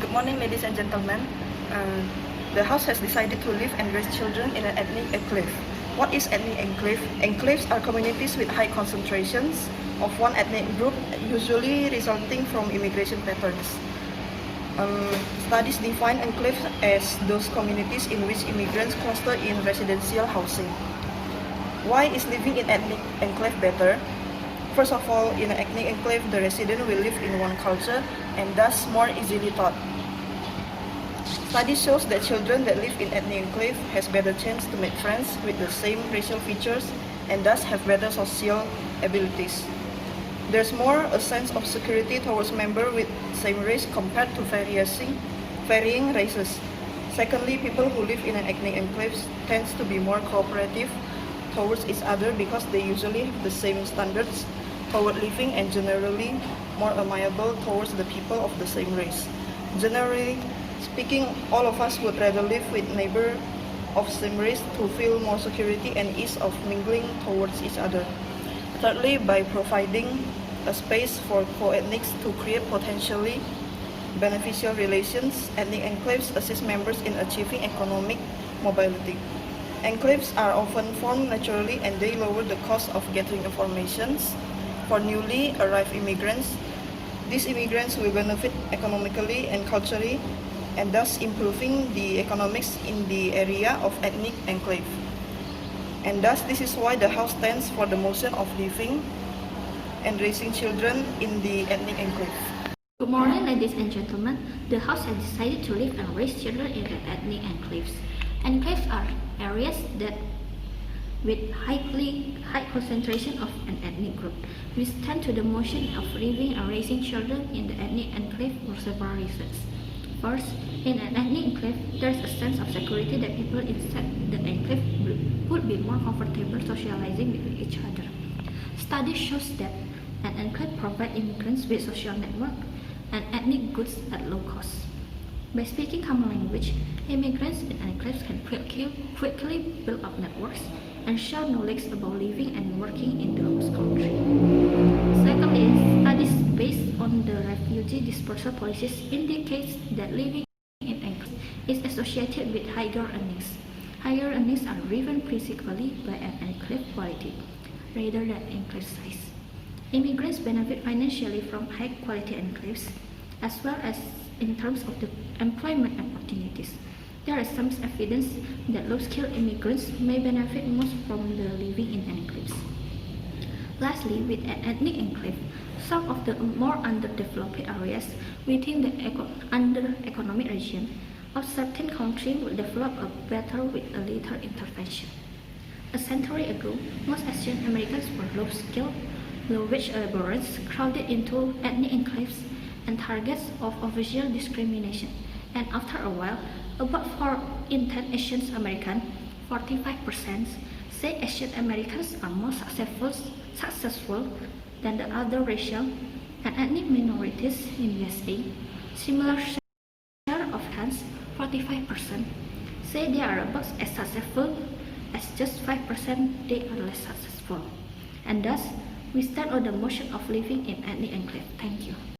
Good morning, ladies and gentlemen. The House has decided to live and raise children in an ethnic enclave. What is ethnic enclave? Enclaves are communities with high concentrations of one ethnic group, usually resulting from immigration patterns. Studies define enclaves as those communities in which immigrants cluster in residential housing. Why is living in ethnic enclave better? First of all, in an ethnic enclave, the resident will live in one culture and thus more easily taught. Study shows that children that live in ethnic enclave has better chance to make friends with the same racial features and thus have better social abilities. There's more a sense of security towards members with same race compared to varying races. Secondly, people who live in an ethnic enclave tends to be more cooperative towards each other because they usually have the same standards toward living and generally more amiable towards the people of the same race. Generally speaking, all of us would rather live with neighbors of same race to feel more security and ease of mingling towards each other. Thirdly, by providing a space for co-ethnics to create potentially beneficial relations, ethnic enclaves assist members in achieving economic mobility. Enclaves are often formed naturally and they lower the cost of getting information for newly arrived immigrants. These immigrants will benefit economically and culturally and thus improving the economics in the area of ethnic enclave. And thus this is why the House stands for the motion of living and raising children in the ethnic enclave. Good morning, ladies and gentlemen. The House has decided to live and raise children in the ethnic enclaves. Enclaves are areas that with high concentration of an ethnic group. We stand to the motion of living and raising children in the ethnic enclave for several reasons. First, in an ethnic enclave, there is a sense of security that people inside the enclave would be more comfortable socializing with each other. Study shows that an enclave provides immigrants with social network and ethnic goods at low cost. By speaking common language, immigrants in enclaves can quickly build up networks and share knowledge about living and working in the host country. Secondly, studies based on the refugee dispersal policies indicates that living in enclaves is associated with higher earnings. Higher earnings are driven principally by an enclave quality rather than enclave size. Immigrants benefit financially from high-quality enclaves as well as in terms of the employment opportunities. There is some evidence that low-skilled immigrants may benefit most from the living in enclaves. Lastly, with an ethnic enclave, some of the more underdeveloped areas within the under-economic region of certain countries will develop better with a little intervention. A century ago, most Asian Americans were low-skilled, low-wage laborers crowded into ethnic enclaves and targets of official discrimination. And after a while, about 4 in 10 Asian Americans, 45%, say Asian Americans are more successful than the other racial and ethnic minorities in USA. Similar share of hands, 45%, say they are about as successful as just 5% they are less successful. And thus, we stand on the motion of living in ethnic enclave. Thank you.